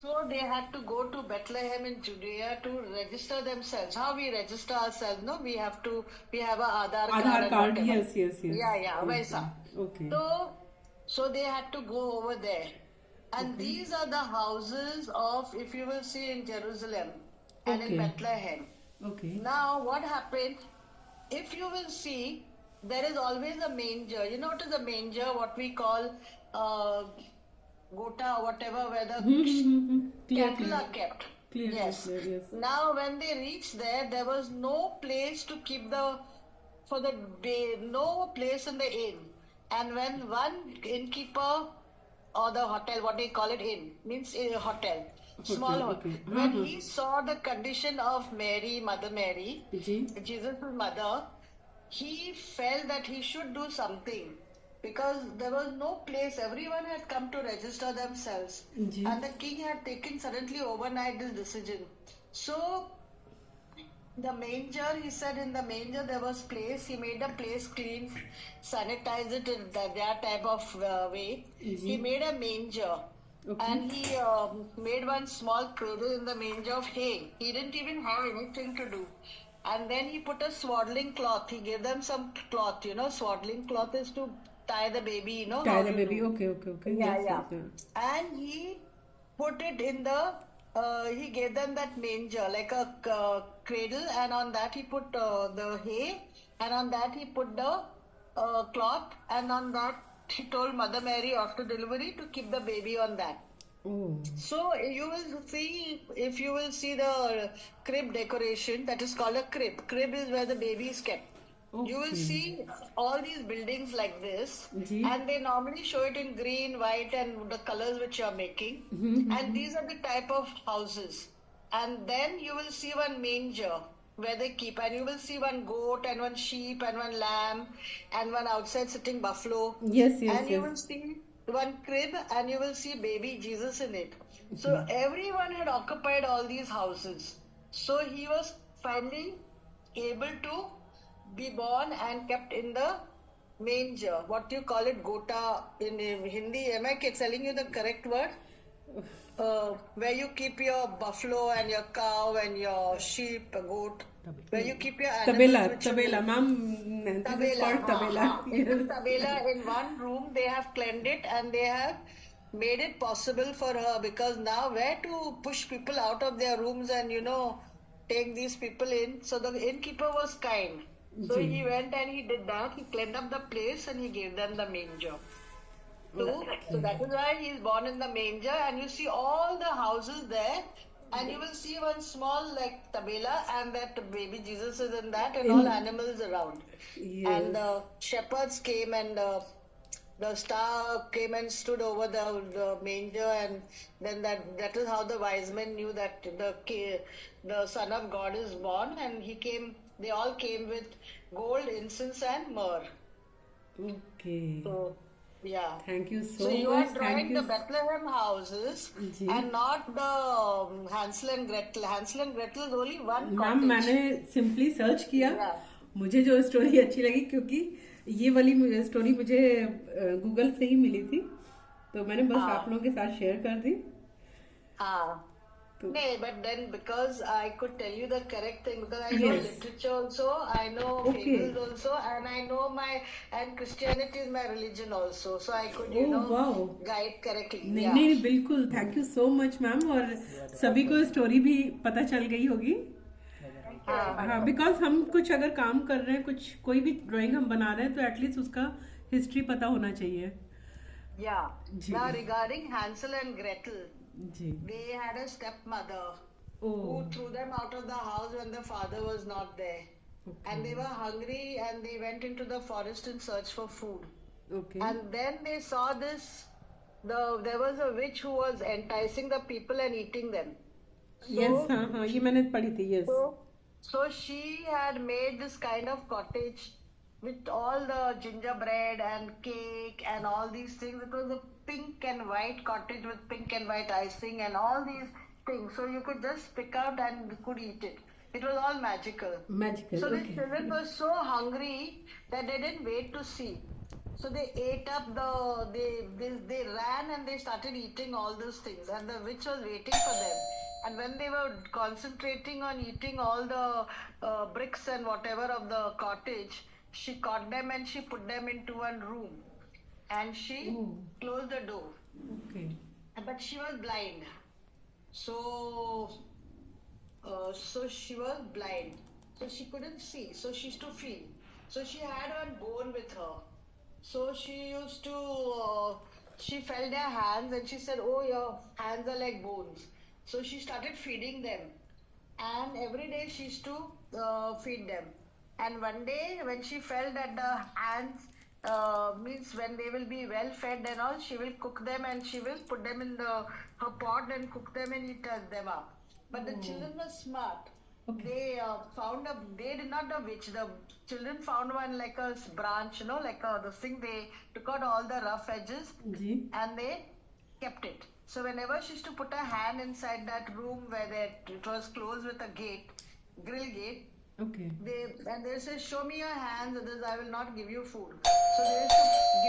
So they had to go to Bethlehem in Judea to register themselves. How we register ourselves? No, we have a Aadhaar card Aadhaar and card, whatever. yes, yes, yes. Yeah, Okay, Vaisa. okay, So, so they had to go over there. And okay, these are the houses of, if you will see in Jerusalem and in okay, Bethlehem. okay. Now, what happened? If you will see, there is always a manger. You know what is a manger? What we call uh, gota or whatever, where the Clear, cattle clear, are kept. clear, clear, Yes. clear, yes. Now, when they reached there, there was no place to keep the for the day, no place in the inn. And when one innkeeper or the hotel, what they call it, inn means a hotel, small Hotel, hotel. okay. हाँ When हाँ he saw the condition of Mary, Mother Mary, जी. Jesus' mother, he felt that he should do something because there was no place. Everyone had come to register themselves, जी. and the king had taken suddenly overnight this decision. So the manger, he said in the manger there was place. He made the place clean, sanitized it in that type of way. जी. He made a manger. Okay. And he made one small cradle in the manger of hay. He didn't even have anything to do. And then he put a swaddling cloth. He gave them some cloth. You know, swaddling cloth is to tie the baby, you know Tie how the you baby. do. Okay, okay, okay. Yeah, Yes, yeah. yes, yes. And he put it in the, he gave them that manger, like a cradle, and on that he put the hay, and on that he put the cloth, and on that he told Mother Mary after delivery to keep the baby on that. Oh. So you will see, if you will see the crib decoration, that is called a crib. Crib is where the baby is kept. You will Okay. see all these buildings like this, जी. and they normally show it in green, white, and the colors which you are making. And these are the type of houses. And then you will see one manger where they keep, and you will see one goat, and one sheep, and one lamb, and one outside sitting buffalo. Yes, yes, And you yes. will see one crib, and you will see baby Jesus in it. So everyone had occupied all these houses. So he was finally able to be born and kept in the manger. What do you call it? Gota in Hindi. Am I telling you the correct word? Where you keep your buffalo and your cow and your sheep, goat. Where you keep your animals. Tabela, which you tabela, ma'am. This is Tabela, called tabela. In the Yes. tabela, in one room, they have cleaned it and they have made it possible for her, because now where to push people out of their rooms and take these people in. So the innkeeper was kind. So जी. he went and he did that. He cleaned up the place and he gave them the manger. So that is why he is born in the manger, and you see all the houses there, and you will see one small like tabela, and that baby Jesus is in that, and all animals around. Yes. And the shepherds came, and the star came and stood over the manger, and then that is how the wise men knew that the Son of God is born, and he came. They all came with gold, incense, and myrrh. Okay. So yeah. Thank you so So you much. are Thank drawing you. the Bethlehem houses जी. and not the Hansel and Gretel. Hansel and Gretel is only one ma'am cottage. मैंने simply search किया. Yeah. मुझे जो story अच्छी लगी, क्योंकि ये वाली स्टोरी मुझे गूगल से ही मिली थी, तो मैंने बस हाँ. आप लोगों के साथ शेयर कर दी. Ah. तो No, but then because I could tell you the correct thing, because I know Yes. literature also, I know Okay. fables also, and I know and Christianity is my religion also, so I could Oh, wow. guide correctly. नहीं Yeah. नहीं बिल्कुल. Thank you so much ma'am. और सभी को story भी पता चल गई होगी. हाँ, बिकॉज हम कुछ अगर काम कर रहे हैं, कोई भी ड्राइंग हम बना रहे हैं, तो एटलीस्ट उसका हिस्ट्री पता होना चाहिए. Yeah. जी. Now regarding Hansel and Gretel, जी. they had a stepmother who oh. threw them out of the house when the father was not there. And they were hungry and they went into the forest in search for food. Okay. And then they saw there was a witch who was enticing the people and eating them. Yes. हाँ हाँ, ये मैंने पढ़ी थी. Yes. So she had made this kind of cottage with all the gingerbread and cake and all these things. It was a pink and white cottage with pink and white icing and all these things. So you could just pick out and you could eat it. It was all magical. Magical. So the okay. children were so hungry that they didn't wait to see. So they ate up they ran and they started eating all those things, and the witch was waiting for them. And when they were concentrating on eating all the bricks and whatever of the cottage, she caught them and she put them into one room, and she Oh, closed the door. okay. But she was blind, so so she was blind, so she couldn't see. So she used to feel. So she had one bone with her. So she used to, she felt their hands and she said, "Oh, your hands are like bones." So she started feeding them. And every day she used to feed them. And one day when she felt that the hands, means when they will be well fed and all, she will cook them and she will put them in her pot and cook them and eat them up. But the children were smart. Okay. They they did not the witch. The children found one like a branch, like the thing. They took out all the rough edges जी. and they kept it. So whenever she used to put her hand inside that room where it was closed with a grill gate, Okay. they say, "Show me your hands, others I will not give you food." So they used to give